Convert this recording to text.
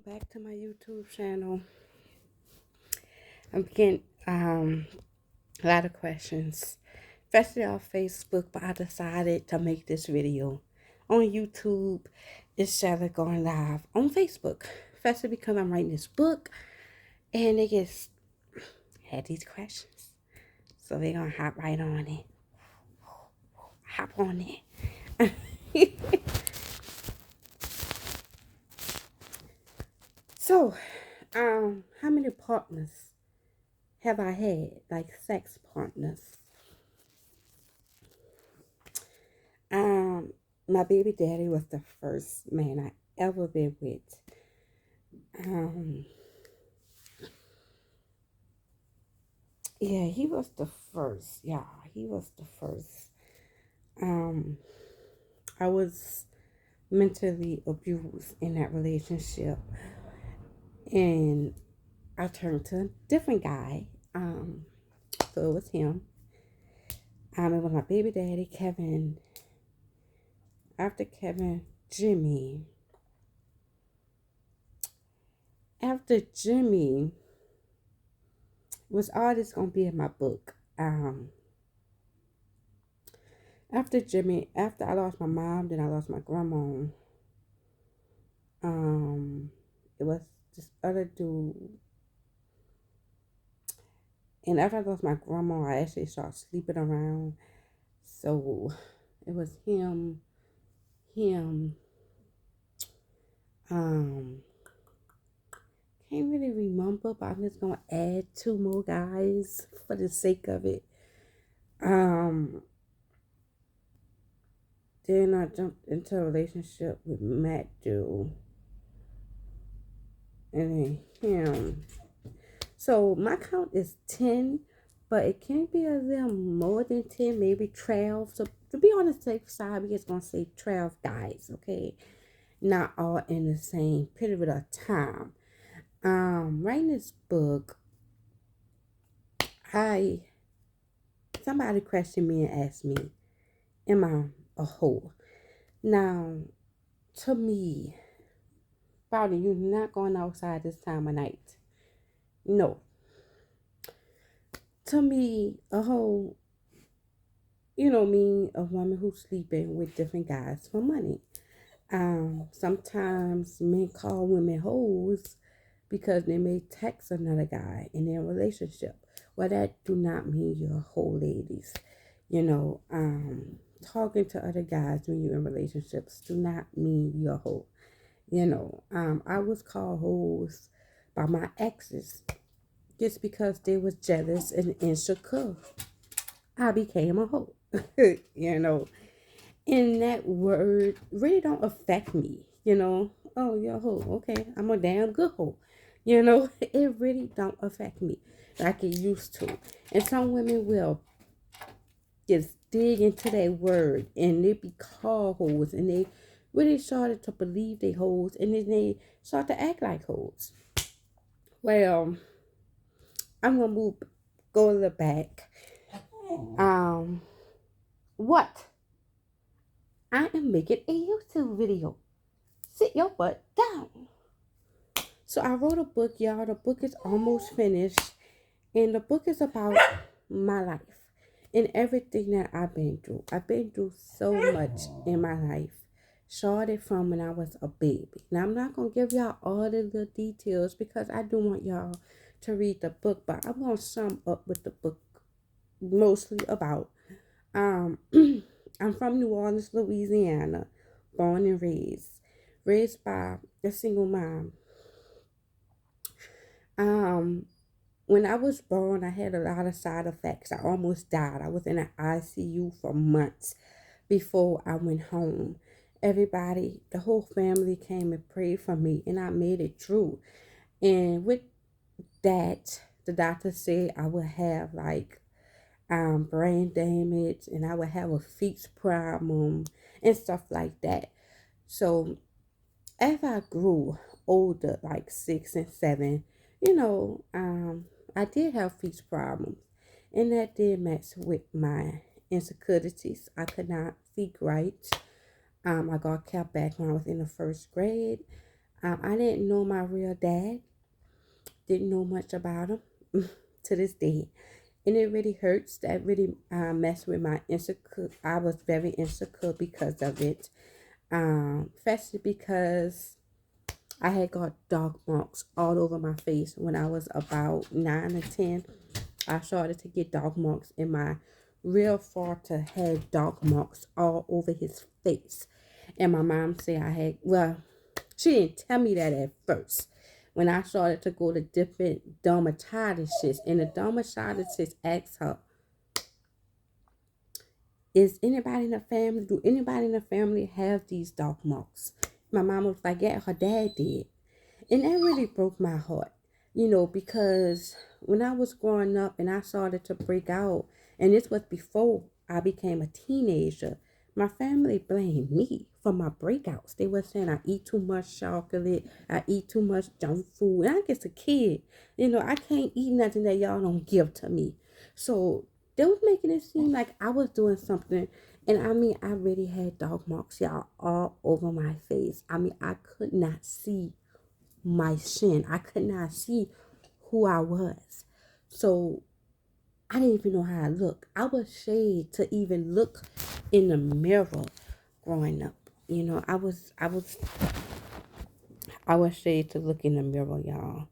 back to my YouTube channel. I'm getting a lot of questions, especially on Facebook, but I decided to make this video on YouTube instead of going live on Facebook, especially because I'm writing this book and they just had these questions. So they're going to hop right on it. Hop on it. So, how many partners have I had, like sex partners? Um, my baby daddy was the first man I ever been with. Um, yeah, he was the first. Yeah, he was the first. Um, I was mentally abused in that relationship, and I turned to a different guy. So it was him. It was my baby daddy, Kevin. After Kevin, Jimmy. After Jimmy was all this gonna be in my book. After Jimmy, after I lost my mom, then I lost my grandma. Um, it was this other dude, and after I lost my grandma, I actually started sleeping around. So it was him. Um, can't really remember, but I'm just gonna add two more guys for the sake of it. Um, then I jumped into a relationship with Matt Dude, and then him. So my count is 10, but it can't be a little more than 10, maybe 12. So to be on the safe side, we're just going to say 12 guys, okay? Not all in the same period of time. Writing this book, somebody questioned me and asked me, am I a hoe? Now, to me, Bowden, you're not going outside this time of night. No. To me, a hoe, mean a woman who's sleeping with different guys for money. Sometimes men call women hoes because they may text another guy in their relationship. Well, that do not mean you're a hoe, ladies. Talking to other guys when you're in relationships do not mean you're a hoe. I was called hoes by my exes just because they was jealous and insecure. I became a hoe. you know, and that word really don't affect me. Oh, you're a hoe. Okay, I'm a damn good hoe. It really don't affect me like it used to. And some women will just dig into that word and they be called hoes and they really started to believe they hoes and then they start to act like hoes. Well, I'm gonna go a little back. Um, what? I am making a YouTube video. Sit your butt down. So I wrote a book, y'all. The book is almost finished. And the book is about my life and everything that I've been through. I've been through so much in my life. Started from when I was a baby. Now I'm not gonna give y'all all of the details because I do want y'all to read the book, but I'm gonna sum up with the book mostly about um I'm from New Orleans, Louisiana, born and raised by a single mom. Um, when I was born, I had a lot of side effects. I almost died. I was in an ICU for months before I went home. Everybody, the whole family came and prayed for me, and I made it through. And with that, the doctor said I would have like brain damage, and I would have a feet problem and stuff like that. So as I grew older, like 6 and 7, I did have speech problems, and that did mess with my insecurities. I could not speak right. I got kept back when I was in the first grade. I didn't know my real dad. Didn't know much about him to this day. And it really hurts. That really messed with my insecure. I was very insecure because of it. Especially because I had got dog marks all over my face when I was about 9 or 10. I started to get dog marks, and my real father had dog marks all over his face. And my mom said I had, well, she didn't tell me that at first. When I started to go to different dermatologists, and the dermatologist asked her, is anybody in the family, do anybody in the family have these dog marks? My mom was like, yeah, her dad did. And that really broke my heart, because when I was growing up and I started to break out, and this was before I became a teenager, my family blamed me for my breakouts. They were saying I eat too much chocolate, I eat too much junk food. And I guess a kid, I can't eat nothing that y'all don't give to me. So they was making it seem like I was doing something. And I mean, I really had dog marks, y'all, all over my face. I mean, I could not see my sin. I could not see who I was. So I didn't even know how I looked. I was ashamed to even look in the mirror growing up. I was ashamed to look in the mirror, y'all.